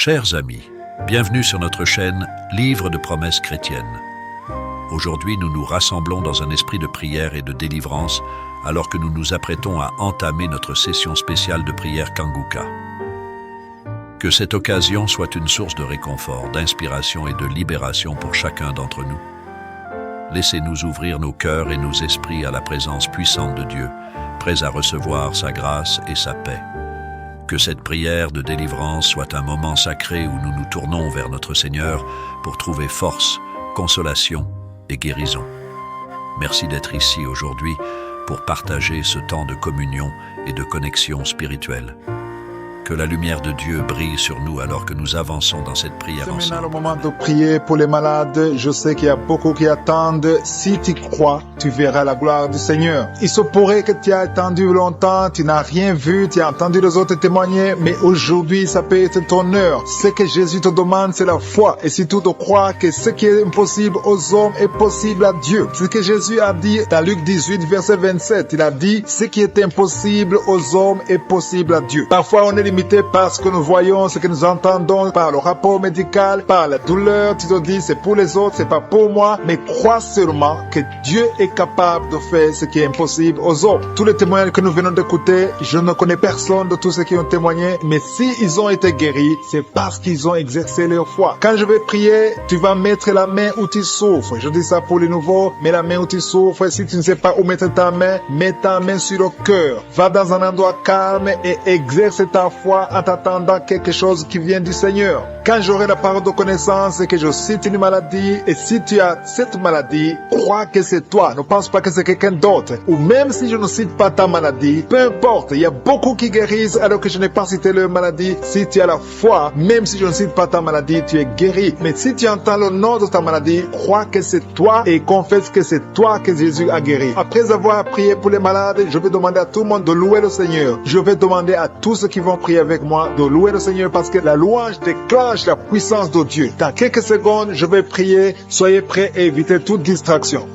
Chers amis, bienvenue sur notre chaîne Livre de promesses chrétiennes. Aujourd'hui, nous nous rassemblons dans un esprit de prière et de délivrance alors que nous nous apprêtons à entamer notre session spéciale de prière Kanguka. Que cette occasion soit une source de réconfort, d'inspiration et de libération pour chacun d'entre nous. Laissez-nous ouvrir nos cœurs et nos esprits à la présence puissante de Dieu, prêts à recevoir sa grâce et sa paix. Que cette prière de délivrance soit un moment sacré où nous nous tournons vers notre Seigneur pour trouver force, consolation et guérison. Merci d'être ici aujourd'hui pour partager ce temps de communion et de connexion spirituelle. Que la lumière de Dieu brille sur nous alors que nous avançons dans cette prière ensemble. C'est maintenant le moment de prier pour les malades. Je sais qu'il y a beaucoup qui attendent. Si tu crois, tu verras la gloire du Seigneur. Il se pourrait que tu aies attendu longtemps, tu n'as rien vu, tu as entendu les autres témoigner, mais aujourd'hui, ça peut être ton heure. Ce que Jésus te demande, c'est la foi. Et si tu te crois que ce qui est impossible aux hommes est possible à Dieu. C'est ce que Jésus a dit dans Luc 18, verset 27. Il a dit, ce qui est impossible aux hommes est possible à Dieu. Parfois, on est limité par ce que nous voyons, ce que nous entendons, par le rapport médical, par la douleur. Tu te dis, c'est pour les autres, c'est pas pour moi. Mais crois seulement que Dieu est capable de faire ce qui est impossible aux hommes. Tous les témoignages que nous venons d'écouter, je ne connais personne de tous ceux qui ont témoigné, mais s'ils ont été guéris, c'est parce qu'ils ont exercé leur foi. Quand je vais prier, tu vas mettre la main où tu souffres. Je dis ça pour les nouveaux, mets la main où tu souffres. Si tu ne sais pas où mettre ta main, mets ta main sur le cœur. Va dans un endroit calme et exerce ta foi en t'attendant quelque chose qui vient du Seigneur. Quand j'aurai la parole de connaissance et que je cite une maladie, et si tu as cette maladie, crois que c'est toi. Ne pense pas que c'est quelqu'un d'autre. Ou même si je ne cite pas ta maladie, peu importe. Il y a beaucoup qui guérissent alors que je n'ai pas cité leur maladie. Si tu as la foi, même si je ne cite pas ta maladie, tu es guéri. Mais si tu entends le nom de ta maladie, crois que c'est toi et confesse que c'est toi que Jésus a guéri. Après avoir prié pour les malades, je vais demander à tout le monde de louer le Seigneur. Je vais demander à tous ceux qui vont prier avec moi de louer le Seigneur parce que la louange déclenche la puissance de Dieu. Dans quelques secondes, je vais prier. Soyez prêts et évitez toute distraction.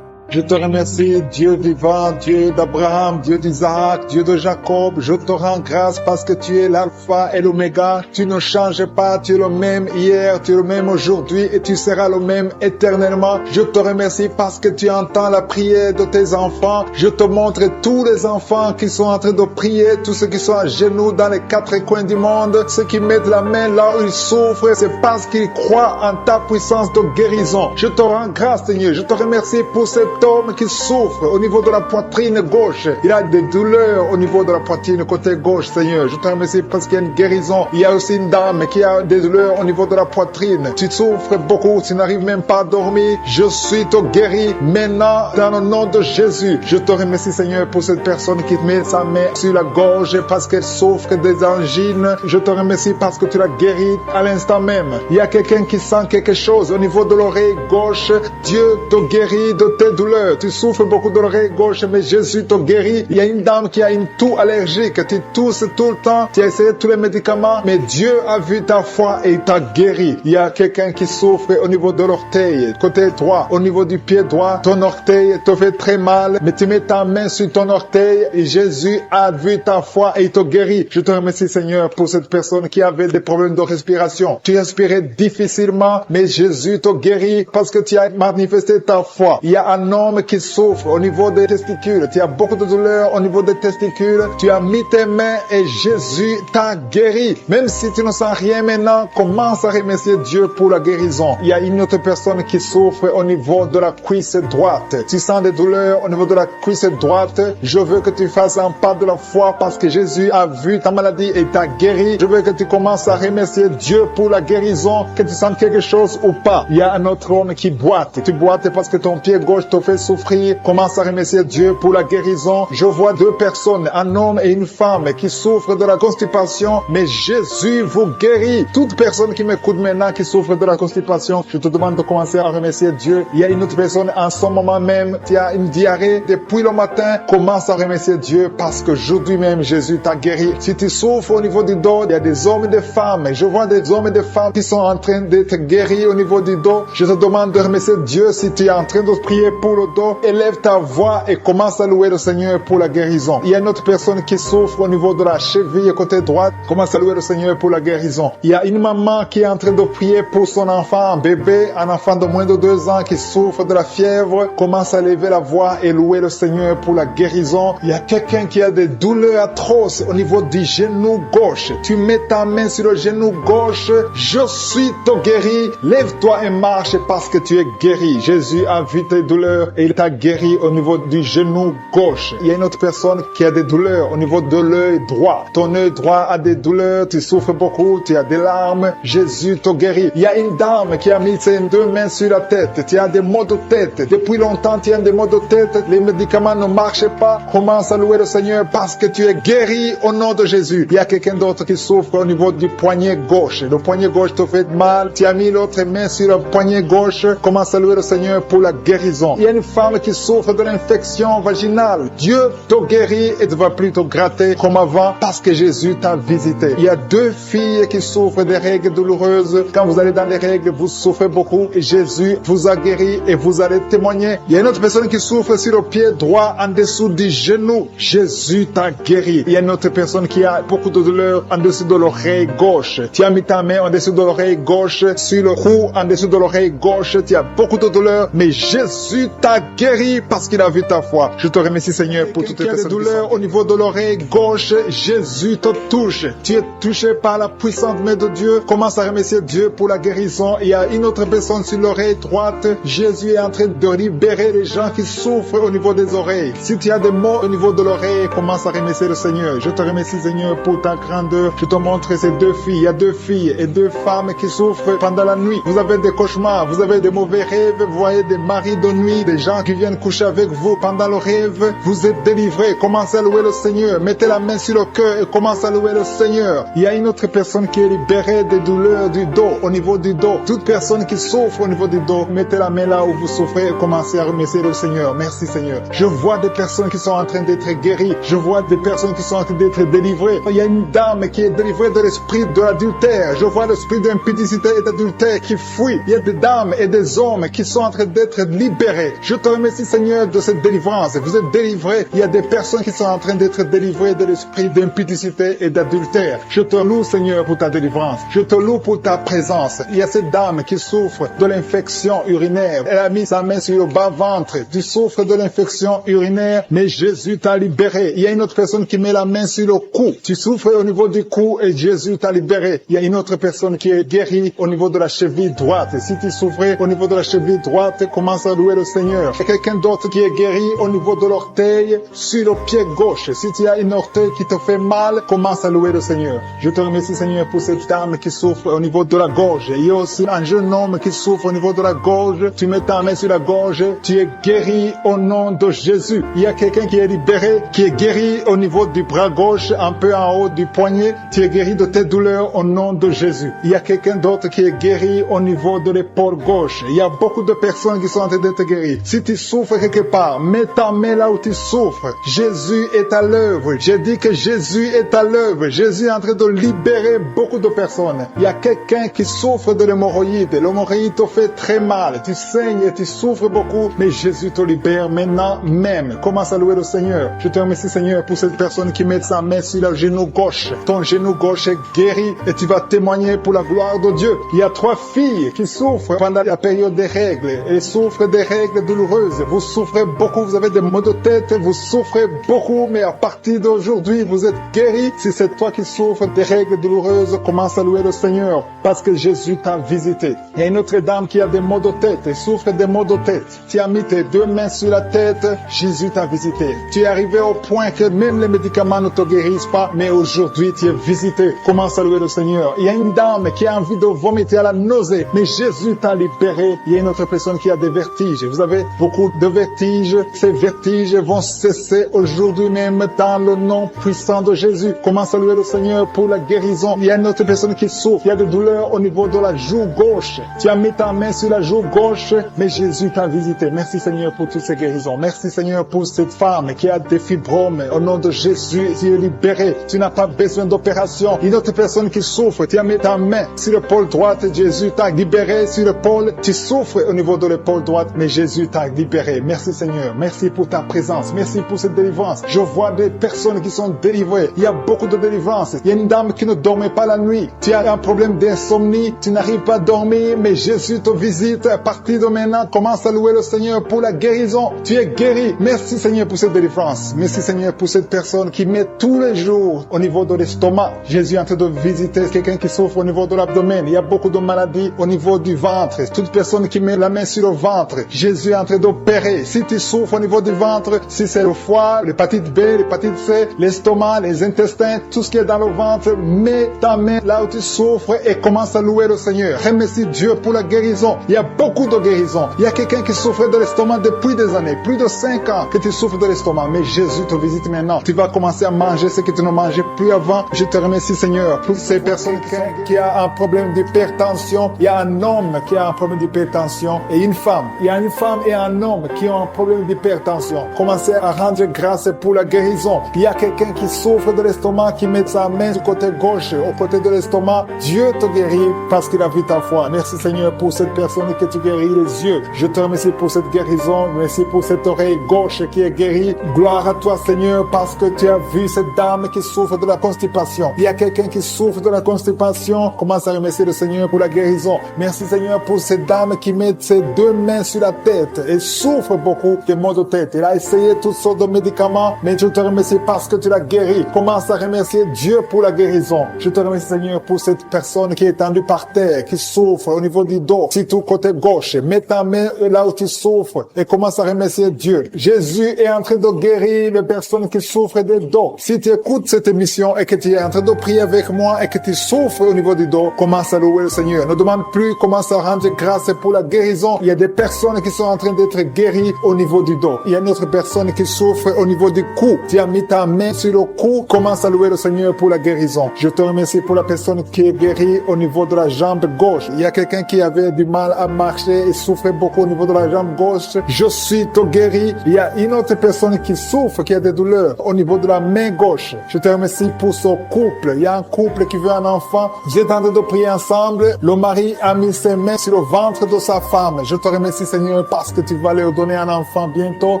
Je te remercie, Dieu vivant, Dieu d'Abraham, Dieu d'Isaac, Dieu de Jacob. Je te rends grâce parce que tu es l'alpha et l'oméga. Tu ne changes pas, tu es le même hier, tu es le même aujourd'hui et tu seras le même éternellement. Je te remercie parce que tu entends la prière de tes enfants. Je te montre tous les enfants qui sont en train de prier, tous ceux qui sont à genoux dans les quatre coins du monde, ceux qui mettent la main là où ils souffrent, c'est parce qu'ils croient en ta puissance de guérison. Je te rends grâce, Seigneur. Je te remercie pour cet homme qui souffre au niveau de la poitrine gauche. Il a des douleurs au niveau de la poitrine côté gauche, Seigneur. Je te remercie parce qu'il y a une guérison. Il y a aussi une dame qui a des douleurs au niveau de la poitrine. Tu souffres beaucoup, tu n'arrives même pas à dormir. Je suis te guéri maintenant dans le nom de Jésus. Je te remercie, Seigneur, pour cette personne qui met sa main sur la gorge parce qu'elle souffre des angines. Je te remercie parce que tu l'as guéri à l'instant même. Il y a quelqu'un qui sent quelque chose au niveau de l'oreille gauche. Dieu te guérit de tes douleurs. Tu souffres beaucoup de l'oreille gauche, mais Jésus te guérit. Il y a une dame qui a une toux allergique. Tu tousses tout le temps. Tu as essayé tous les médicaments, mais Dieu a vu ta foi et il t'a guéri. Il y a quelqu'un qui souffre au niveau de l'orteil, côté droit, au niveau du pied droit. Ton orteil te fait très mal, mais tu mets ta main sur ton orteil et Jésus a vu ta foi et il te guérit. Je te remercie, Seigneur, pour cette personne qui avait des problèmes de respiration. Tu respirais difficilement, mais Jésus te guérit parce que tu as manifesté ta foi. Il y a un homme qui souffre au niveau des testicules. Tu as beaucoup de douleurs au niveau des testicules. Tu as mis tes mains et Jésus t'a guéri. Même si tu ne sens rien maintenant, commence à remercier Dieu pour la guérison. Il y a une autre personne qui souffre au niveau de la cuisse droite. Tu sens des douleurs au niveau de la cuisse droite. Je veux que tu fasses un pas de la foi parce que Jésus a vu ta maladie et t'a guéri. Je veux que tu commences à remercier Dieu pour la guérison, que tu sens quelque chose ou pas. Il y a un autre homme qui boite. Tu boites parce que ton pied gauche te fait souffrir. Commence à remercier Dieu pour la guérison. Je vois deux personnes, un homme et une femme qui souffrent de la constipation, mais Jésus vous guérit. Toute personne qui m'écoute maintenant qui souffre de la constipation, je te demande de commencer à remercier Dieu. Il y a une autre personne en ce moment même qui a une diarrhée depuis le matin. Commence à remercier Dieu parce que aujourd'hui même Jésus t'a guéri. Si tu souffres au niveau du dos, il y a des hommes et des femmes. Je vois des hommes et des femmes qui sont en train d'être guéris au niveau du dos. Je te demande de remercier Dieu si tu es en train de prier pour genou, le dos. Élève ta voix et commence à louer le Seigneur pour la guérison. Il y a une autre personne qui souffre au niveau de la cheville côté droite. Commence à louer le Seigneur pour la guérison. Il y a une maman qui est en train de prier pour son enfant, un bébé, un enfant de moins de 2 ans qui souffre de la fièvre. Commence à lever la voix et louer le Seigneur pour la guérison. Il y a quelqu'un qui a des douleurs atroces au niveau du genou gauche. Tu mets ta main sur le genou gauche. Je suis ton guéri. Lève-toi et marche parce que tu es guéri. Jésus a vu tes douleurs et il t'a guéri au niveau du genou gauche. Il y a une autre personne qui a des douleurs au niveau de l'œil droit. Ton œil droit a des douleurs, tu souffres beaucoup, tu as des larmes. Jésus te guérit. Il y a une dame qui a mis ses 2 mains sur la tête. Tu as des maux de tête. Depuis longtemps, tu as des maux de tête. Les médicaments ne marchent pas. Commence à louer le Seigneur parce que tu es guéri au nom de Jésus. Il y a quelqu'un d'autre qui souffre au niveau du poignet gauche. Le poignet gauche te fait mal. Tu as mis l'autre main sur le poignet gauche. Commence à louer le Seigneur pour la guérison. Il y a une femme qui souffre de l'infection vaginale. Dieu te guérit et ne va plus te gratter comme avant parce que Jésus t'a visité. Il y a 2 filles qui souffrent des règles douloureuses. Quand vous allez dans les règles, vous souffrez beaucoup et Jésus vous a guéri et vous allez témoigner. Il y a une autre personne qui souffre sur le pied droit en dessous du genou. Jésus t'a guéri. Il y a une autre personne qui a beaucoup de douleur en dessous de l'oreille gauche. Tu as mis ta main en dessous de l'oreille gauche, sur le cou, en dessous de l'oreille gauche. Tu as beaucoup de douleur, mais Jésus t'a guéri parce qu'il a vu ta foi. Je te remercie Seigneur pour toutes les personnes qui ont des douleurs au niveau de l'oreille gauche. Jésus te touche. Tu es touché par la puissante main de Dieu. Commence à remercier Dieu pour la guérison. Il y a une autre personne sur l'oreille droite. Jésus est en train de libérer les gens qui souffrent au niveau des oreilles. Si tu as des maux au niveau de l'oreille, commence à remercier le Seigneur. Je te remercie Seigneur pour ta grandeur. Je te montre ces 2 filles. Il y a 2 filles et 2 femmes qui souffrent pendant la nuit. Vous avez des cauchemars, vous avez des mauvais rêves, vous voyez des maris de nuit, des gens qui viennent coucher avec vous pendant le rêve. Vous êtes délivrés. Commencez à louer le Seigneur. Mettez la main sur le cœur et commencez à louer le Seigneur. Il y a une autre personne qui est libérée des douleurs du dos, au niveau du dos. Toute personne qui souffre au niveau du dos, mettez la main là où vous souffrez et commencez à remercier le Seigneur. Merci Seigneur. Je vois des personnes qui sont en train d'être guéries. Je vois des personnes qui sont en train d'être délivrées. Il y a une dame qui est délivrée de l'esprit de l'adultère. Je vois l'esprit d'impudicité et d'adultère qui fuit. Il y a des dames et des hommes qui sont en train d'être libérés. Je te remercie Seigneur de cette délivrance. Vous êtes délivrés. Il y a des personnes qui sont en train d'être délivrées de l'esprit d'impudicité et d'adultère. Je te loue Seigneur pour ta délivrance. Je te loue pour ta présence. Il y a cette dame qui souffre de l'infection urinaire. Elle a mis sa main sur le bas-ventre. Tu souffres de l'infection urinaire, mais Jésus t'a libéré. Il y a une autre personne qui met la main sur le cou. Tu souffres au niveau du cou et Jésus t'a libéré. Il y a une autre personne qui est guérie au niveau de la cheville droite. Si tu souffrais au niveau de la cheville droite, commence à louer le Seigneur. Il y a quelqu'un d'autre qui est guéri au niveau de l'orteil sur le pied gauche. Si tu as une orteil qui te fait mal, commence à louer le Seigneur. Je te remercie Seigneur pour cette dame qui souffre au niveau de la gorge. Il y a aussi un jeune homme qui souffre au niveau de la gorge. Tu mets ta main sur la gorge, tu es guéri au nom de Jésus. Il y a quelqu'un qui est libéré, qui est guéri au niveau du bras gauche, un peu en haut du poignet. Tu es guéri de tes douleurs au nom de Jésus. Il y a quelqu'un d'autre qui est guéri au niveau de l'épaule gauche. Il y a beaucoup de personnes qui sont en train d'être guéries. Si tu souffres quelque part, mets ta main là où tu souffres. Jésus est à l'œuvre. J'ai dit que Jésus est à l'œuvre. Jésus est en train de libérer beaucoup de personnes. Il y a quelqu'un qui souffre de l'hémorroïde. L'hémorroïde te fait très mal. Tu saignes et tu souffres beaucoup, mais Jésus te libère maintenant même. Commence à louer le Seigneur. Je te remercie Seigneur pour cette personne qui met sa main sur le genou gauche. Ton genou gauche est guéri et tu vas témoigner pour la gloire de Dieu. Il y a 3 filles qui souffrent pendant la période des règles. Elles souffrent des règles douloureuses. Vous souffrez beaucoup, vous avez des maux de tête, vous souffrez beaucoup, mais à partir d'aujourd'hui, vous êtes guéris. Si c'est toi qui souffres des règles douloureuses, commence à louer le Seigneur parce que Jésus t'a visité. Il y a une autre dame qui a des maux de tête, elle souffre des maux de tête. Tu as mis tes 2 mains sur la tête, Jésus t'a visité. Tu es arrivé au point que même les médicaments ne te guérissent pas, mais aujourd'hui tu es visité. Commence à louer le Seigneur. Il y a une dame qui a envie de vomiter à la nausée, mais Jésus t'a libéré. Il y a une autre personne qui a des vertiges. Vous avez beaucoup de vertiges. Ces vertiges vont cesser aujourd'hui même dans le nom puissant de Jésus. Commence à louer le Seigneur pour la guérison. Il y a une autre personne qui souffre. Il y a des douleurs au niveau de la joue gauche. Tu as mis ta main sur la joue gauche, mais Jésus t'a visité. Merci Seigneur pour toutes ces guérisons. Merci Seigneur pour cette femme qui a des fibromes. Au nom de Jésus, tu es libéré. Tu n'as pas besoin d'opération. Une autre personne qui souffre, tu as mis ta main sur l'épaule droite. Jésus t'a libéré sur l'épaule. Tu souffres au niveau de l'épaule droite, mais Jésus Jésus t'a libéré. Merci Seigneur. Merci pour ta présence. Merci pour cette délivrance. Je vois des personnes qui sont délivrées. Il y a beaucoup de délivrance. Il y a une dame qui ne dormait pas la nuit. Tu as un problème d'insomnie. Tu n'arrives pas à dormir, mais Jésus te visite. À partir de maintenant, commence à louer le Seigneur pour la guérison. Tu es guéri. Merci Seigneur pour cette délivrance. Merci Seigneur pour cette personne qui met tous les jours au niveau de l'estomac. Jésus est en train de visiter quelqu'un qui souffre au niveau de l'abdomen. Il y a beaucoup de maladies au niveau du ventre. Toute personne qui met la main sur le ventre, Jésus est en train d'opérer. Si tu souffres au niveau du ventre, si c'est le foie, l'hépatite B, l'hépatite C, l'estomac, les intestins, tout ce qui est dans le ventre, mets ta main là où tu souffres et commence à louer le Seigneur. Remercie Dieu pour la guérison. Il y a beaucoup de guérisons. Il y a quelqu'un qui souffre de l'estomac depuis des années, plus de 5 ans que tu souffres de l'estomac, mais Jésus te visite maintenant. Tu vas commencer à manger ce que tu ne mangeais plus avant. Je te remercie Seigneur pour ces personnes qui ont un problème d'hypertension. Il y a un homme qui a un problème d'hypertension et une femme. Il y a une femme et un homme qui ont un problème d'hypertension. Commencez à rendre grâce pour la guérison. Il y a quelqu'un qui souffre de l'estomac, qui met sa main du côté gauche, au côté de l'estomac. Dieu te guérit parce qu'il a vu ta foi. Merci Seigneur pour cette personne que tu guéris les yeux. Je te remercie pour cette guérison. Merci pour cette oreille gauche qui est guérie. Gloire à toi Seigneur parce que tu as vu cette dame qui souffre de la constipation. Il y a quelqu'un qui souffre de la constipation. Commence à remercier le Seigneur pour la guérison. Merci Seigneur pour cette dame qui met ses 2 mains sur la tête et souffre beaucoup de maux de tête. Elle a essayé toutes sortes de médicaments, mais je te remercie parce que tu l'as guéri. Commence à remercier Dieu pour la guérison. Je te remercie Seigneur pour cette personne qui est tendue par terre, qui souffre au niveau du dos, surtout côté gauche. Mets ta main là où tu souffres et commence à remercier Dieu. Jésus est en train de guérir les personnes qui souffrent des dos. Si tu écoutes cette émission et que tu es en train de prier avec moi et que tu souffres au niveau du dos, commence à louer le Seigneur. Ne demande plus, commence à rendre grâce pour la guérison. Il y a des personnes qui sont en train d'être guéries au niveau du dos. Il y a une autre personne qui souffre au niveau du cou. Tu as mis ta main sur le cou, commence à louer le Seigneur pour la guérison. Je te remercie pour la personne qui est guérie au niveau de la jambe gauche. Il y a quelqu'un qui avait du mal à marcher et souffrait beaucoup au niveau de la jambe gauche. Je suis tout guéri. Il y a une autre personne qui souffre, qui a des douleurs au niveau de la main gauche. Je te remercie pour ce couple. Il y a un couple qui veut un enfant. Vous êtes en train de prier ensemble. Le mari a mis ses mains sur le ventre de sa femme. Je te remercie Seigneur parce que tu vas leur donner un enfant bientôt.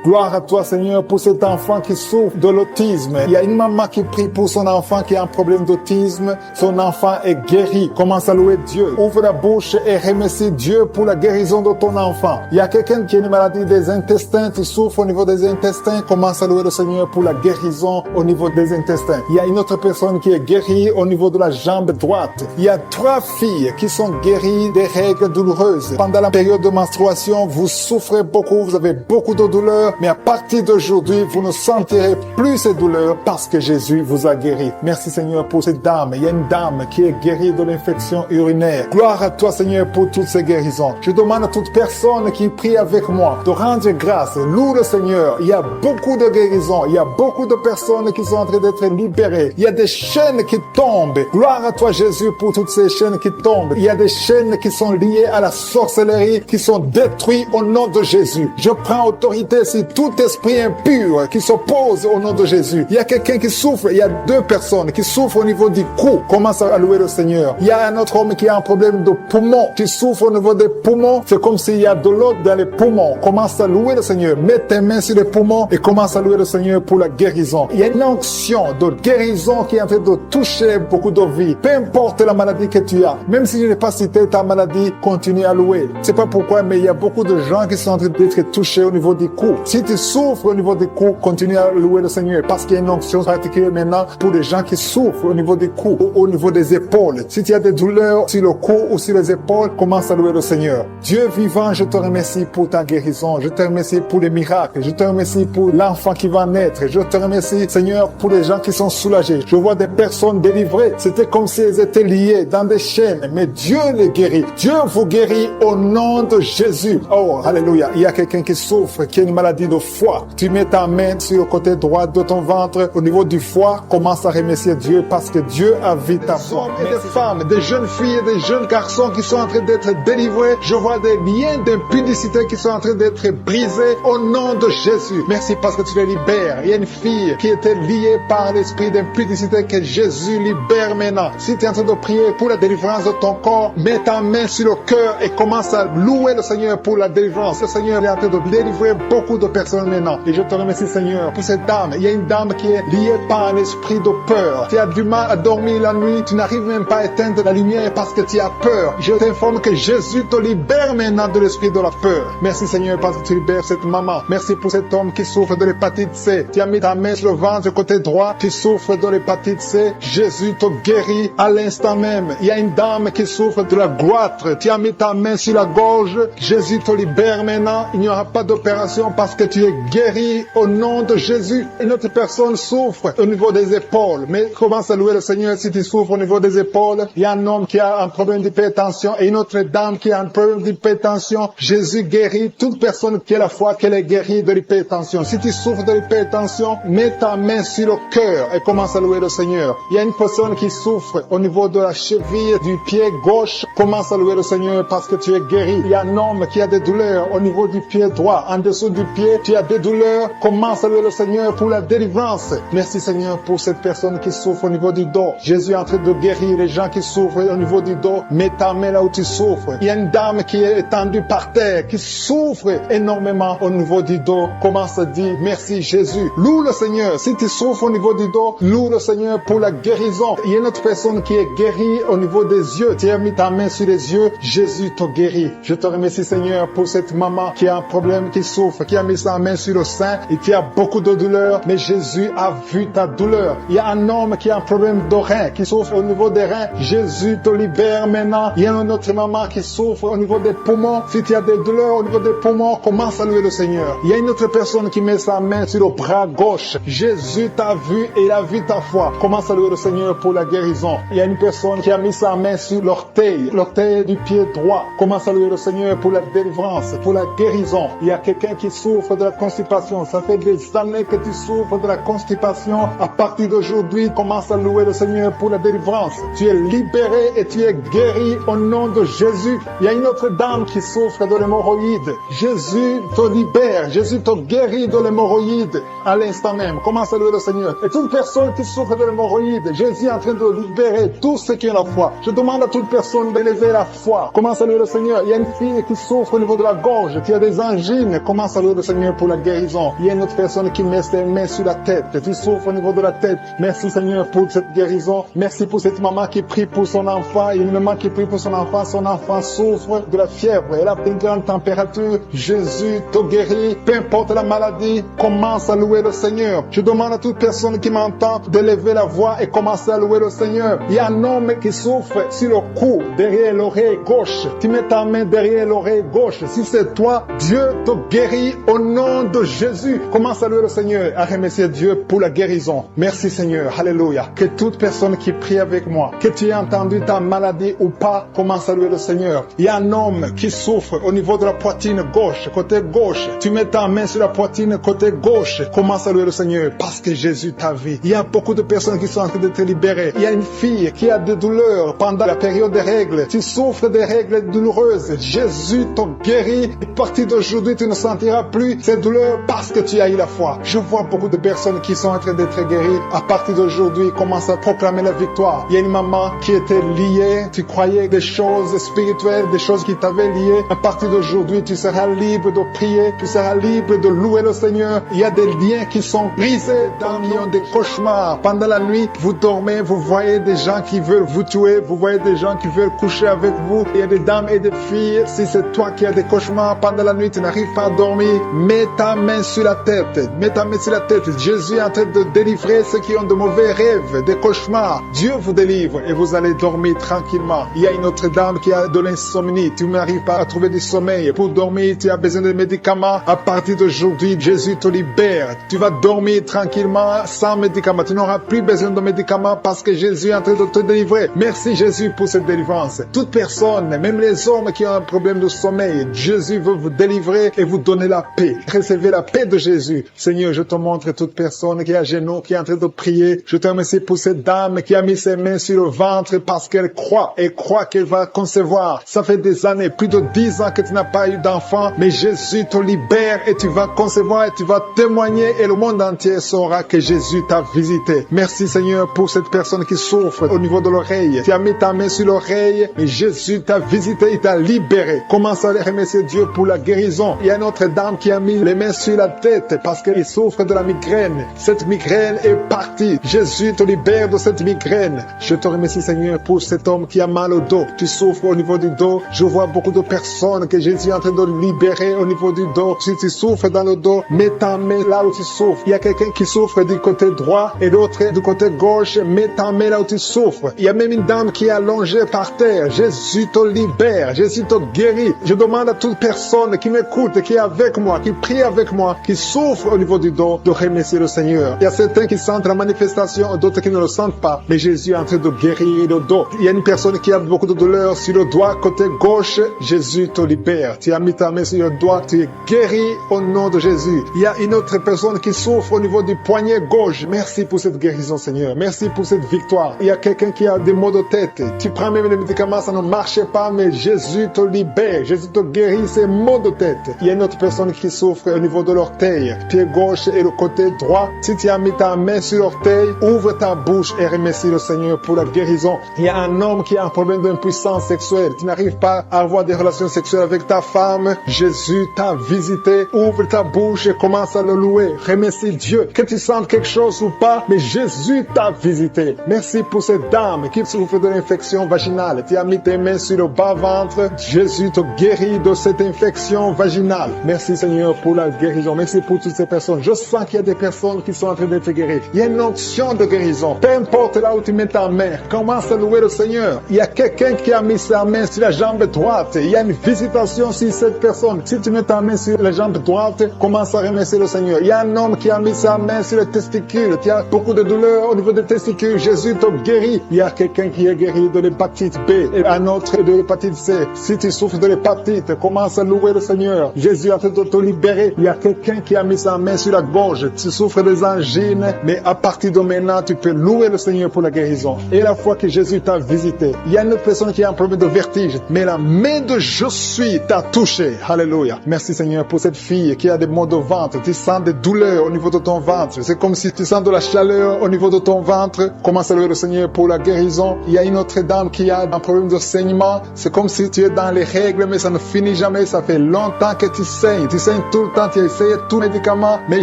Gloire à toi Seigneur pour cet enfant qui souffre de l'autisme. Il y a une maman qui prie pour son enfant qui a un problème d'autisme. Son enfant est guéri. Commence à louer Dieu. Ouvre la bouche et remercie Dieu pour la guérison de ton enfant. Il y a quelqu'un qui a une maladie des intestins, qui souffre au niveau des intestins. Commence à louer le Seigneur pour la guérison au niveau des intestins. Il y a une autre personne qui est guérie au niveau de la jambe droite. Il y a 3 filles qui sont guéries des règles douloureuses. Pendant la période de menstruation, vous souffrez beaucoup, vous avez beaucoup de douleurs, mais à partir d'aujourd'hui, vous ne sentirez plus ces douleurs parce que Jésus vous a guéri. Merci Seigneur pour cette dame. Il y a une dame qui est guérie de l'infection urinaire. Gloire à toi Seigneur pour toutes ces guérisons. Je demande à toute personne qui prie avec moi de rendre grâce. Loue le Seigneur. Il y a beaucoup de guérisons. Il y a beaucoup de personnes qui sont en train d'être libérées. Il y a des chaînes qui tombent. Gloire à toi Jésus pour toutes ces chaînes qui tombent. Il y a des chaînes qui sont liées à la sorcellerie qui sont détruites au nom de Jésus. Je prends autorité sur tout esprit impur qui s'oppose au nom de Jésus. Il y a quelqu'un qui souffre. Il y a 2 personnes qui souffrent au niveau du cou. Commence à louer le Seigneur. Il y a un autre homme qui a un problème de poumon. Tu souffres au niveau des poumons. C'est comme s'il y a de l'eau dans les poumons. Commence à louer le Seigneur. Mets tes mains sur les poumons et commence à louer le Seigneur pour la guérison. Il y a une onction de guérison qui est en train de toucher beaucoup de vies. Peu importe la maladie que tu as. Même si je n'ai pas cité ta maladie, continue à louer. Je ne sais pas pourquoi, mais il y a beaucoup de gens qui sont en train d'être touchés au niveau du cou. Si tu souffres au niveau du cou, continue à louer le Seigneur parce qu'il y a une onction particulière maintenant pour les gens qui souffrent au niveau du cou ou au niveau des épaules. Si tu as des douleurs sur le cou ou sur les épaules, commence à louer le Seigneur. Dieu vivant, je te remercie pour ta guérison. Je te remercie pour les miracles. Je te remercie pour l'enfant qui va naître. Je te remercie, Seigneur, pour les gens qui sont soulagés. Je vois des personnes délivrées. C'était comme si elles étaient liées dans des chaînes, mais Dieu les guérit. Dieu vous guérit au nom de Jésus. Oh, alléluia. Il y a quelqu'un qui souffre, qui a une maladie de foie. Tu mets ta main sur le côté droit de ton ventre, au niveau du foie. Commence à remercier Dieu parce que Dieu a vu ta foi. Et des femmes, des jeunes filles et des jeunes garçons qui sont en train d'être délivrés. Je vois des liens d'impudicité qui sont en train d'être brisés au nom de Jésus. Merci parce que tu les libères. Il y a une fille qui était liée par l'esprit d'impudicité que Jésus libère maintenant. Si tu es en train de prier pour la délivrance de ton corps, mets ta main sur le cœur et commence à louer le Seigneur pour la délivrance. délivrance. Le Seigneur est en train de délivrer beaucoup de personnes maintenant. Et je te remercie, Seigneur, pour cette dame. Il y a une dame qui est liée par un esprit de peur. Tu as du mal à dormir la nuit. Tu n'arrives même pas à éteindre la lumière parce que tu as peur. Je t'informe que Jésus te libère maintenant de l'esprit de la peur. Merci, Seigneur, parce que tu libères cette maman. Merci pour cet homme qui souffre de l'hépatite C. Tu as mis ta main sur le ventre côté droit. Tu souffres de l'hépatite C. Jésus te guérit à l'instant même. Il y a une dame qui souffre de la goitre. Tu as mis ta main sur la gorge. Jésus te libère maintenant. Il n'y aura pas d'opération parce que tu es guéri au nom de Jésus. Une autre personne souffre au niveau des épaules. Mais commence à louer le Seigneur si tu souffres au niveau des épaules. Il y a un homme qui a un problème d'hypertension et une autre dame qui a un problème d'hypertension. Jésus guérit toute personne qui a la foi qu'elle est guérie de l'hypertension. Si tu souffres de l'hypertension, mets ta main sur le cœur et commence à louer le Seigneur. Il y a une personne qui souffre au niveau de la cheville du pied gauche. Commence à louer le Seigneur parce que tu es guéri. Il y a un homme qui a des douleurs au niveau du pied droit. En dessous du pied, tu as des douleurs. Commence à louer le Seigneur pour la délivrance. Merci, Seigneur, pour cette personne qui souffre au niveau du dos. Jésus est en train de guérir les gens qui souffrent au niveau du dos. Mets ta main là où tu souffres. Il y a une dame qui est étendue par terre, qui souffre énormément au niveau du dos. Commence à dire merci, Jésus. Loue le Seigneur. Si tu souffres au niveau du dos, loue le Seigneur pour la guérison. Il y a une autre personne qui est guérie au niveau des yeux. Tu as mis ta main sur les yeux. Jésus te guérit. Je te remercie, Seigneur, pour cette maman qui a un problème, qui souffre, qui a mis sa main sur le sein et qui a beaucoup de douleur. Mais Jésus a vu ta douleur. Il y a un homme qui a un problème de rein, qui souffre au niveau des reins. Jésus te libère maintenant. Il y a une autre maman qui souffre au niveau des poumons. Si tu as des douleurs au niveau des poumons, commence à louer le Seigneur. Il y a une autre personne qui met sa main sur le bras gauche. Jésus t'a vu et il a vu ta foi. Commence à louer le Seigneur pour la guérison. Il y a une personne qui a mis sa main sur l'orteil du pied droit. Commence à louer le Seigneur pour la délivrance, pour la guérison. Il y a quelqu'un qui souffre de la constipation. Ça fait des années que tu souffres de la constipation. À partir d'aujourd'hui, commence à louer le Seigneur pour la délivrance. Tu es libéré et tu es guéri au nom de Jésus. Il y a une autre dame qui souffre de l'hémorroïde. Jésus te libère. Jésus te guérit de l'hémorroïde à l'instant même. Commence à louer le Seigneur. Et toute personne qui souffre de l'hémorroïde, Jésus est en train de libérer tout ce qui est la foi. Je demande à toute personne d'élever la foi. Commence à louer le Seigneur. Il y a une fille qui souffre au niveau de la gorge, qui a des angines. Commence à louer le Seigneur pour la guérison. Il y a une autre personne qui met ses mains sur la tête. Tu souffres au niveau de la tête. Merci, Seigneur, pour cette guérison. Merci pour cette maman qui prie pour son enfant. Il y a une maman qui prie pour son enfant. Son enfant souffre de la fièvre. Elle a une grande température. Jésus te guérit. Peu importe la maladie, commence à louer le Seigneur. Je demande à toute personne qui m'entend d'élever la voix et commencer à louer le Seigneur. Il y a un homme qui souffre sur le cou, derrière l'oreille gauche. Tu mets ta main derrière l'oreille gauche. Si c'est toi, Dieu te guérit au nom de Jésus. Commence à louer le Seigneur, à remercier Dieu pour la guérison. Merci, Seigneur. Alléluia. Que toute personne qui prie avec moi, que tu aies entendu ta maladie ou pas, commence à louer le Seigneur. Il y a un homme qui souffre au niveau de la poitrine gauche, côté gauche. Tu mets ta main sur la poitrine côté gauche. Commence à louer le Seigneur parce que Jésus t'a vu. Il y a beaucoup de personnes qui sont en train de te libérer. Il y a une fille qui a des douleurs pendant la période des règles. Tu souffres des règles douloureuses. Jésus t'a guéri. À partir d'aujourd'hui, tu ne sentiras plus ces douleurs parce que tu as eu la foi. Je vois beaucoup de personnes qui sont en train d'être guéries. À partir d'aujourd'hui, commence à proclamer la victoire. Il y a une maman qui était liée. Tu croyais des choses spirituelles, des choses qui t'avaient lié. À partir d'aujourd'hui, tu seras libre de prier. Tu seras libre de louer le Seigneur. Il y a des liens qui sont brisés dans des cauchemars. Pendant la nuit, vous dormez, vous voyez des gens qui veulent vous tuer. Vous voyez des gens qui veulent coucher avec vous. Il y a des dames et des filles. Si c'est toi qui as des cauchemars pendant la nuit, tu n'arrives pas à dormir, mets ta main sur la tête. Mets ta main sur la tête. Jésus est en train de délivrer ceux qui ont de mauvais rêves, des cauchemars. Dieu vous délivre et vous allez dormir tranquillement. Il y a une autre dame qui a de l'insomnie. Tu n'arrives pas à trouver du sommeil. Pour dormir, tu as besoin de médicaments. À partir d'aujourd'hui, Jésus te libère. Tu vas dormir tranquillement sans médicaments. Tu n'auras plus besoin de médicaments parce que Jésus est en train de te délivrer. Merci Jésus pour cette délivrance. Toute personne, même les hommes qui ont un problème de sommeil, Jésus veut vous délivrer et vous donner la paix. Recevez la paix de Jésus. Seigneur, je te montre toute personne qui est à genoux, qui est en train de prier. Je te remercie pour cette dame qui a mis ses mains sur le ventre parce qu'elle croit et croit qu'elle va concevoir. Ça fait des années, plus de 10 ans que tu n'as pas eu d'enfant, mais Jésus te libère et tu vas concevoir et tu vas témoigner et le monde entier saura que Jésus t'a visité. Merci Seigneur pour cette personne qui souffre au niveau de l'oreille. Tu as mis ta main sur l'oreille et Jésus t'a visité, il t'a libéré. Commence à remercier Dieu Dieu pour la guérison. Il y a une autre dame qui a mis les mains sur la tête parce qu'elle souffre de la migraine. Cette migraine est partie. Jésus te libère de cette migraine. Je te remercie, Seigneur, pour cet homme qui a mal au dos. Tu souffres au niveau du dos. Je vois beaucoup de personnes que Jésus est en train de libérer au niveau du dos. Si tu souffres dans le dos, mets ta main là où tu souffres. Il y a quelqu'un qui souffre du côté droit et l'autre du côté gauche. Mets ta main là où tu souffres. Il y a même une dame qui est allongée par terre. Jésus te libère. Jésus te guérit. Je demande à toute personne qui m'écoute, qui est avec moi, qui prie avec moi, qui souffre au niveau du dos, de remercier le Seigneur. Il y a certains qui sentent la manifestation, d'autres qui ne le sentent pas. Mais Jésus est en train de guérir le dos. Il y a une personne qui a beaucoup de douleur sur le doigt, côté gauche. Jésus te libère. Tu as mis ta main sur le doigt, tu es guéri au nom de Jésus. Il y a une autre personne qui souffre au niveau du poignet gauche. Merci pour cette guérison, Seigneur. Merci pour cette victoire. Il y a quelqu'un qui a des maux de tête. Tu prends même les médicaments, ça ne marche pas, mais Jésus te libère. Jésus te guérit ces maux de tête. Il y a une autre personne qui souffre au niveau de l'orteil, pied gauche et le côté droit. Si tu as mis ta main sur l'orteil, ouvre ta bouche et remercie le Seigneur pour la guérison. Il y a un homme qui a un problème d'impuissance sexuelle. Tu n'arrives pas à avoir des relations sexuelles avec ta femme. Jésus t'a visité. Ouvre ta bouche et commence à le louer. Remercie Dieu. Que tu sentes quelque chose ou pas, mais Jésus t'a visité. Merci pour cette dame qui souffre de l'infection vaginale. Tu as mis tes mains sur le bas-ventre. Jésus te guérit de cette infection vaginale. Merci Seigneur pour la guérison. Merci pour toutes ces personnes. Je sens qu'il y a des personnes qui sont en train d'être guéries. Il y a une onction de guérison. Peu importe là où tu mets ta main, commence à louer le Seigneur. Il y a quelqu'un qui a mis sa main sur la jambe droite. Il y a une visitation sur cette personne. Si tu mets ta main sur la jambe droite, commence à remercier le Seigneur. Il y a un homme qui a mis sa main sur les testicules. Tu as beaucoup de douleurs au niveau des testicules. Jésus te guérit. Il y a quelqu'un qui est guéri de l'hépatite B et un autre de l'hépatite C. Si tu souffres de l'hépatite, commence à louer le Seigneur. Jésus est en train de te libérer. Il y a quelqu'un qui a mis sa main sur la gorge. Tu souffres des angines, mais à partir de maintenant, tu peux louer le Seigneur pour la guérison. Et la fois que Jésus t'a visité, il y a une autre personne qui a un problème de vertige, mais la main de Je suis t'a touché. Alléluia. Merci Seigneur pour cette fille qui a des maux de ventre. Tu sens des douleurs au niveau de ton ventre. C'est comme si tu sens de la chaleur au niveau de ton ventre. Commence à louer le Seigneur pour la guérison. Il y a une autre dame qui a un problème de saignement. C'est comme si tu es dans les règles, mais ça ne finit jamais. Ça fait longtemps que tu saignes. Tu saignes tout le temps. Tu as essayé tout médicament, mais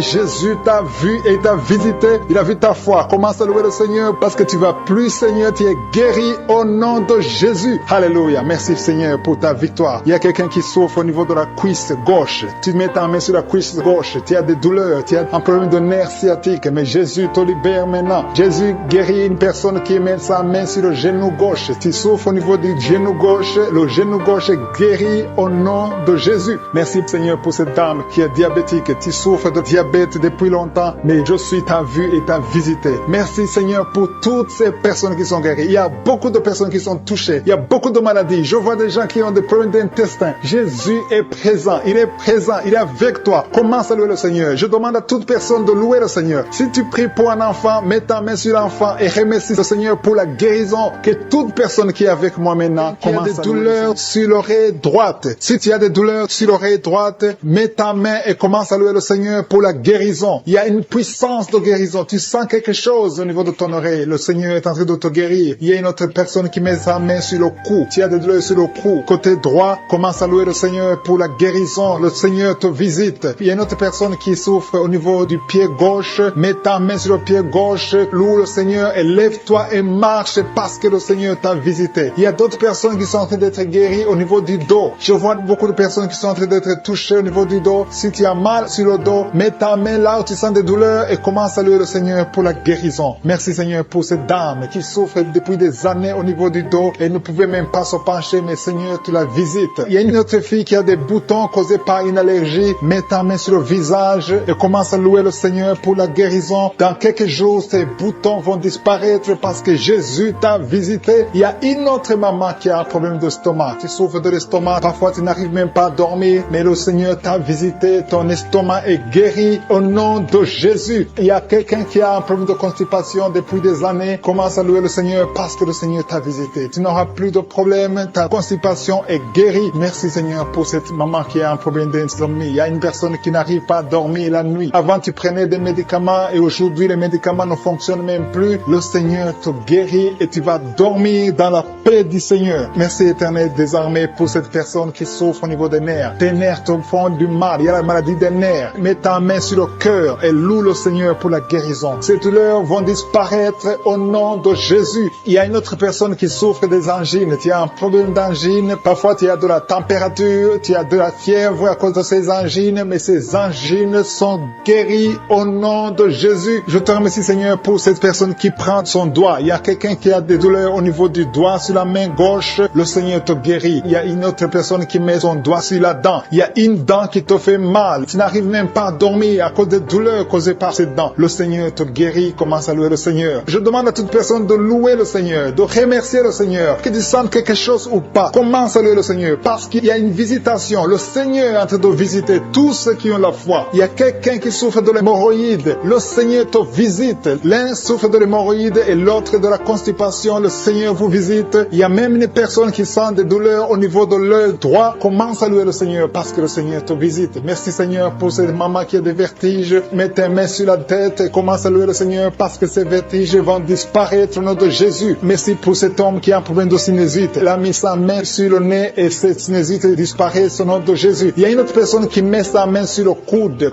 Jésus t'a vu et t'a visité. Il a vu ta foi. Commence à louer le Seigneur parce que tu vas plus Seigneur. Tu es guéri au nom de Jésus. Alléluia. Merci Seigneur pour ta victoire. Il y a quelqu'un qui souffre au niveau de la cuisse gauche. Tu mets ta main sur la cuisse gauche. Tu as des douleurs. Tu as un problème de nerf sciatique, mais Jésus te libère maintenant. Jésus guérit une personne qui met sa main sur le genou gauche. Tu souffres au niveau du genou gauche. Le genou gauche est guéri au nom de Jésus. Merci Seigneur pour cette dame qui est diabétique. Tu souffres de diabète depuis longtemps, mais je suis t'a vu et t'a visité. Merci Seigneur pour toutes ces personnes qui sont guéries. Il y a beaucoup de personnes qui sont touchées. Il y a beaucoup de maladies. Je vois des gens qui ont des problèmes d'intestin. Jésus est présent. Il est présent. Il est avec toi. Commence à louer le Seigneur. Je demande à toute personne de louer le Seigneur. Si tu pries pour un enfant, mets ta main sur l'enfant et remercie le Seigneur pour la guérison. Que toute personne qui est avec moi maintenant commence à louer le Seigneur. Si tu as des douleurs sur l'oreille droite, si tu as des douleurs sur l'oreille droite, mets ta main et commence à louer le Seigneur pour la guérison. Il y a une puissance de guérison. Tu sens quelque chose au niveau de ton oreille. Le Seigneur est en train de te guérir. Il y a une autre personne qui met sa main sur le cou. Tu as des douleurs sur le cou. Côté droit, commence à louer le Seigneur pour la guérison. Le Seigneur te visite. Il y a une autre personne qui souffre au niveau du pied gauche. Mets ta main sur le pied gauche. Loue le Seigneur et lève-toi et marche parce que le Seigneur t'a visité. Il y a d'autres personnes qui sont en train d'être guéries au niveau du dos. Je vois beaucoup de personnes qui sont en train d'être touchées au niveau du dos. Si tu as mal sur le dos, mets ta main là où tu sens des douleurs et commence à louer le Seigneur pour la guérison. Merci Seigneur pour cette dame qui souffre depuis des années au niveau du dos et ne pouvait même pas se pencher, mais Seigneur, tu la visites. Il y a une autre fille qui a des boutons causés par une allergie. Mets ta main sur le visage et commence à louer le Seigneur pour la guérison. Dans quelques jours, ces boutons vont disparaître parce que Jésus t'a visité. Il y a une autre maman qui a un problème de stomac. Tu souffres de l'estomac. Parfois, tu n'arrives même pas à dormir, mais le Seigneur t'a visité. Ton estomac est guéri au nom de Jésus. Il y a quelqu'un qui a un problème de constipation depuis des années. Commence à louer le Seigneur parce que le Seigneur t'a visité. Tu n'auras plus de problème. Ta constipation est guérie. Merci Seigneur pour cette maman qui a un problème d'insomnie. Il y a une personne qui n'arrive pas à dormir la nuit. Avant, tu prenais des médicaments et aujourd'hui, les médicaments ne fonctionnent même plus. Le Seigneur te guérit et tu vas dormir dans la paix paix du Seigneur. Merci Éternel désormais pour cette personne qui souffre au niveau des nerfs. Tes nerfs te font du mal, il y a la maladie des nerfs. Mets ta main sur le cœur et loue le Seigneur pour la guérison. Ces douleurs vont disparaître au nom de Jésus. Il y a une autre personne qui souffre des angines. Tu as un problème d'angine, parfois tu as de la température, tu as de la fièvre à cause de ces angines, mais ces angines sont guéries au nom de Jésus. Je te remercie Seigneur pour cette personne qui prend son doigt. Il y a quelqu'un qui a des douleurs au niveau du doigt sur la main gauche, le Seigneur te guérit. Il y a une autre personne qui met son doigt sur la dent. Il y a une dent qui te fait mal. Tu n'arrives même pas à dormir à cause des douleurs causées par cette dent. Le Seigneur te guérit. Commence à louer le Seigneur. Je demande à toute personne de louer le Seigneur, de remercier le Seigneur. Que tu sentes quelque chose ou pas, commence à louer le Seigneur parce qu'il y a une visitation. Le Seigneur est en train de visiter tous ceux qui ont la foi. Il y a quelqu'un qui souffre de l'hémorroïde. Le Seigneur te visite. L'un souffre de l'hémorroïde et l'autre de la constipation. Le Seigneur vous visite. Il y a même une personne qui sent des douleurs au niveau de l'œil droit. Commence à louer le Seigneur parce que le Seigneur te visite. Merci Seigneur pour cette maman qui a des vertiges. Mets tes mains sur la tête et commence à louer le Seigneur parce que ces vertiges vont disparaître au nom de Jésus. Merci pour cet homme qui a un problème de sinusite. Il a mis sa main sur le nez et cette sinusite disparaît au nom de Jésus. Il y a une autre personne qui met sa main sur le coude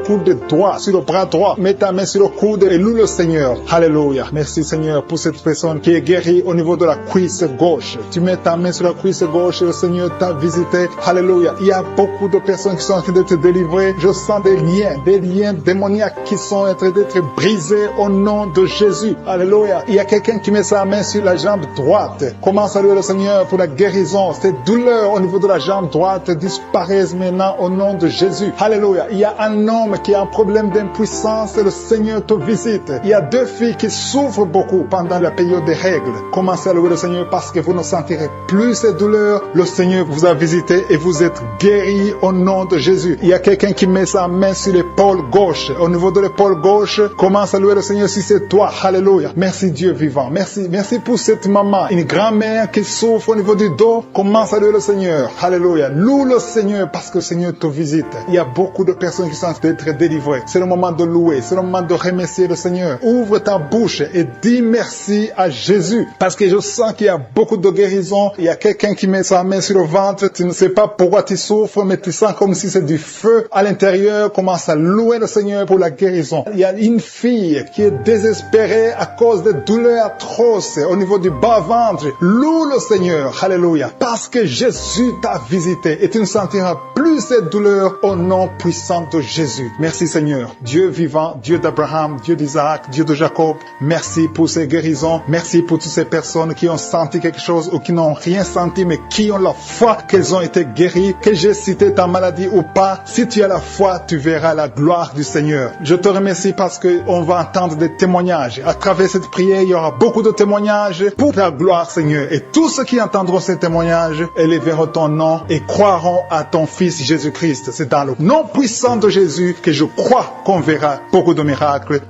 droit, sur le bras droit. Mets ta main sur le coude et loue le Seigneur. Alléluia. Merci Seigneur pour cette personne qui est guérie au niveau de la cuisse gauche. Tu mets ta main sur la cuisse gauche et le Seigneur t'a visité. Alléluia. Il y a beaucoup de personnes qui sont en train d'être délivrées. Je sens des liens démoniaques qui sont en train d'être brisés au nom de Jésus. Alléluia. Il y a quelqu'un qui met sa main sur la jambe droite. Commence à louer le Seigneur pour la guérison. Ces douleurs au niveau de la jambe droite disparaissent maintenant au nom de Jésus. Alléluia. Il y a un homme qui a un problème d'impuissance et le Seigneur te visite. Il y a deux filles qui souffrent beaucoup pendant la période des règles. Commencez à louer le Seigneur parce que vous ne sentirez plus ces douleurs. Le Seigneur vous a visité et vous êtes guéris au nom de Jésus. Il y a quelqu'un qui met sa main sur l'épaule gauche. Au niveau de l'épaule gauche, commence à louer le Seigneur si c'est toi. Alléluia. Merci Dieu vivant. Merci pour cette maman, une grand-mère qui souffre au niveau du dos. Commence à louer le Seigneur. Alléluia. Loue le Seigneur parce que le Seigneur te visite. Il y a beaucoup de personnes qui sont en train d'être délivrées. C'est le moment de louer. C'est le moment de remercier le Seigneur. Ouvre ta bouche et dis merci à Jésus. Parce que je sens qu'il y a beaucoup de guérison. Il y a quelqu'un qui met sa main sur le ventre. Tu ne sais pas pourquoi tu souffres, mais tu sens comme si c'est du feu à l'intérieur. Commence à louer le Seigneur pour la guérison. Il y a une fille qui est désespérée à cause des douleurs atroces au niveau du bas-ventre. Loue le Seigneur. Alléluia. Parce que Jésus t'a visité et tu ne sentiras plus cette douleur au nom puissant de Jésus. Merci Seigneur. Dieu vivant, Dieu d'Abraham, Dieu d'Isaac, Dieu de Jacob. Merci pour ces guérisons. Merci pour toutes ces personnes qui ont senti quelque chose ou qui n'ont rien senti mais qui ont la foi qu'elles ont été guéries. Que j'ai cité ta maladie ou pas, si tu as la foi, tu verras la gloire du Seigneur. Je te remercie parce qu'on va entendre des témoignages. À travers cette prière, il y aura beaucoup de témoignages pour ta gloire Seigneur. Et tous ceux qui entendront ces témoignages élèveront ton nom et croiront à ton Fils Jésus-Christ. C'est dans le nom puissant de Jésus que je crois qu'on verra beaucoup de miracles.